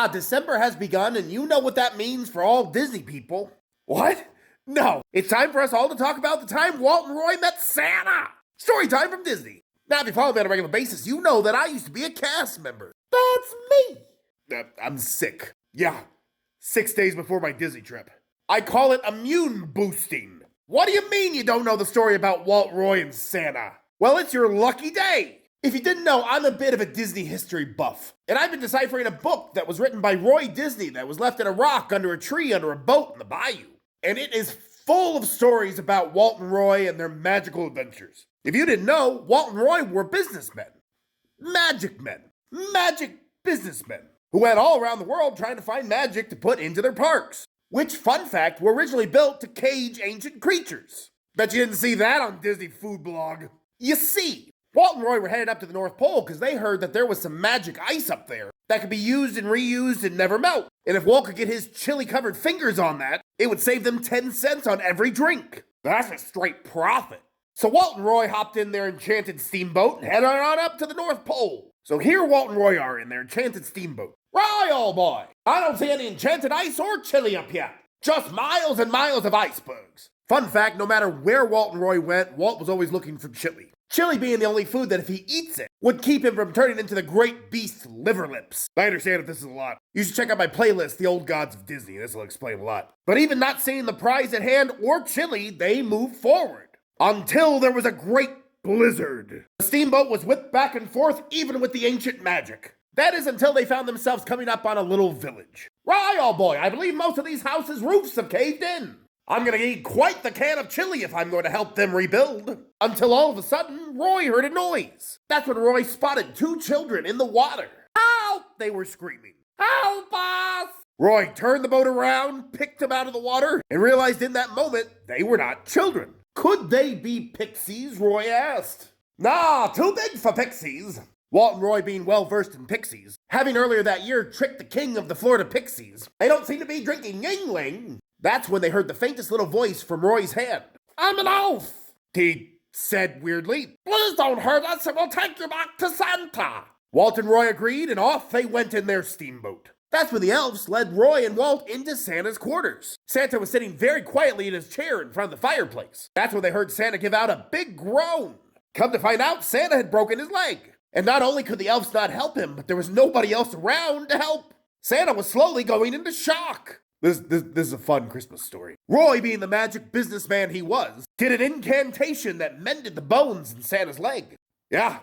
December has begun, and you know what that means for all Disney people. What? No, it's time for us all to talk about the time Walt and Roy met Santa. Story time from Disney. Now, if you follow me on a regular basis, you know that I used to be a cast member. That's me. I'm sick. Yeah, 6 days before my Disney trip. I call it immune boosting. What do you mean you don't know the story about Walt, Roy, and Santa? Well, it's your lucky day. If you didn't know, I'm a bit of a Disney history buff, and I've been deciphering a book that was written by Roy Disney that was left in a rock under a tree under a boat in the bayou. And it is full of stories about Walt and Roy and their magical adventures. If you didn't know, Walt and Roy were businessmen. Magic businessmen, who went all around the world trying to find magic to put into their parks. Which, fun fact, were originally built to cage ancient creatures. Bet you didn't see that on Disney Food Blog. You see, Walt and Roy were headed up to the North Pole because they heard that there was some magic ice up there that could be used and reused and never melt. And if Walt could get his chili-covered fingers on that, it would save them 10 cents on every drink. That's a straight profit. So Walt and Roy hopped in their enchanted steamboat and headed on up to the North Pole. So here Walt and Roy are in their enchanted steamboat. Roy, old boy, I don't see any enchanted ice or chili up here. Just miles and miles of icebergs. Fun fact, no matter where Walt and Roy went, Walt was always looking for chili. Chili being the only food that if he eats it, would keep him from turning into the great beast liver lips. I understand if this is a lot. You should check out my playlist, The Old Gods of Disney. This will explain a lot. But even not seeing the prize at hand or chili, they moved forward. Until there was a great blizzard. The steamboat was whipped back and forth even with the ancient magic. That is until they found themselves coming up on a little village. Right, old boy, I believe most of these houses' roofs have caved in. I'm gonna eat quite the can of chili if I'm going to help them rebuild. Until all of a sudden, Roy heard a noise. That's when Roy spotted 2 children in the water. Help! They were screaming. Help us! Roy turned the boat around, picked them out of the water, and realized in that moment they were not children. Could they be pixies, Roy asked. Nah, too big for pixies. Walt and Roy being well versed in pixies, having earlier that year tricked the king of the Florida pixies, they don't seem to be drinking Yingling. That's when they heard the faintest little voice from Roy's hand. I'm an elf, he said weirdly. Please don't hurt us and we'll take you back to Santa. Walt and Roy agreed and off they went in their steamboat. That's when the elves led Roy and Walt into Santa's quarters. Santa was sitting very quietly in his chair in front of the fireplace. That's when they heard Santa give out a big groan. Come to find out, Santa had broken his leg. And not only could the elves not help him, but there was nobody else around to help. Santa was slowly going into shock. This is a fun Christmas story. Roy, being the magic businessman he was, did an incantation that mended the bones in Santa's leg. Yeah,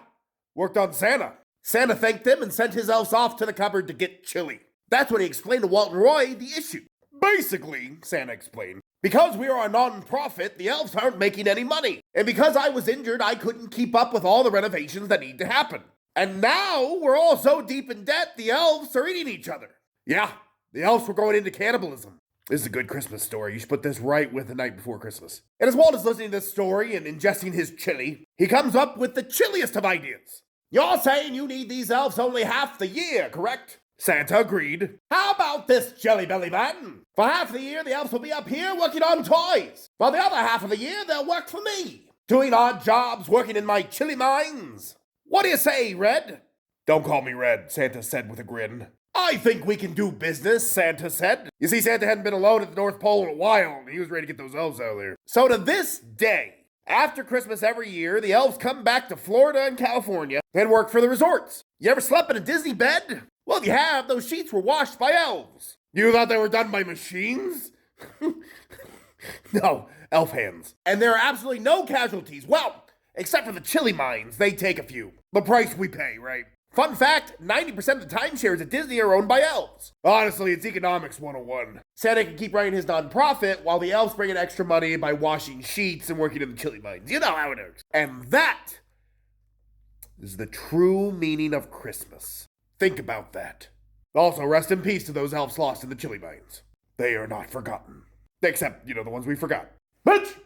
worked on Santa. Santa thanked him and sent his elves off to the cupboard to get chili. That's when he explained to Walt and Roy the issue. Basically, Santa explained, because we are a non-profit, the elves aren't making any money. And because I was injured, I couldn't keep up with all the renovations that need to happen. And now we're all so deep in debt, the elves are eating each other. Yeah, the elves were going into cannibalism. This is a good Christmas story. You should put this right with the night before Christmas. And as Walt is listening to this story and ingesting his chili, he comes up with the chilliest of ideas. You're saying you need these elves only half the year, correct? Santa agreed. How about this, Jelly Belly Man? For half the year, the elves will be up here working on toys. While the other half of the year, they'll work for me, doing odd jobs, working in my chili mines. What do you say, Red? Don't call me Red, Santa said with a grin. I think we can do business, Santa said. You see, Santa hadn't been alone at the North Pole in a while, and he was ready to get those elves out of there. So to this day, after Christmas every year, the elves come back to Florida and California and work for the resorts. You ever slept in a Disney bed? Well, if you have, those sheets were washed by elves. You thought they were done by machines? No, elf hands. And there are absolutely no casualties. Well, except for the chili mines, they take a few. The price we pay, right? Fun fact, 90% of the timeshares at Disney are owned by elves. Honestly, it's economics 101. Santa can keep running his nonprofit while the elves bring in extra money by washing sheets and working in the chili mines. You know how it works. And that is the true meaning of Christmas. Think about that. Also, rest in peace to those elves lost in the chili mines. They are not forgotten. Except, the ones we forgot. Bitch!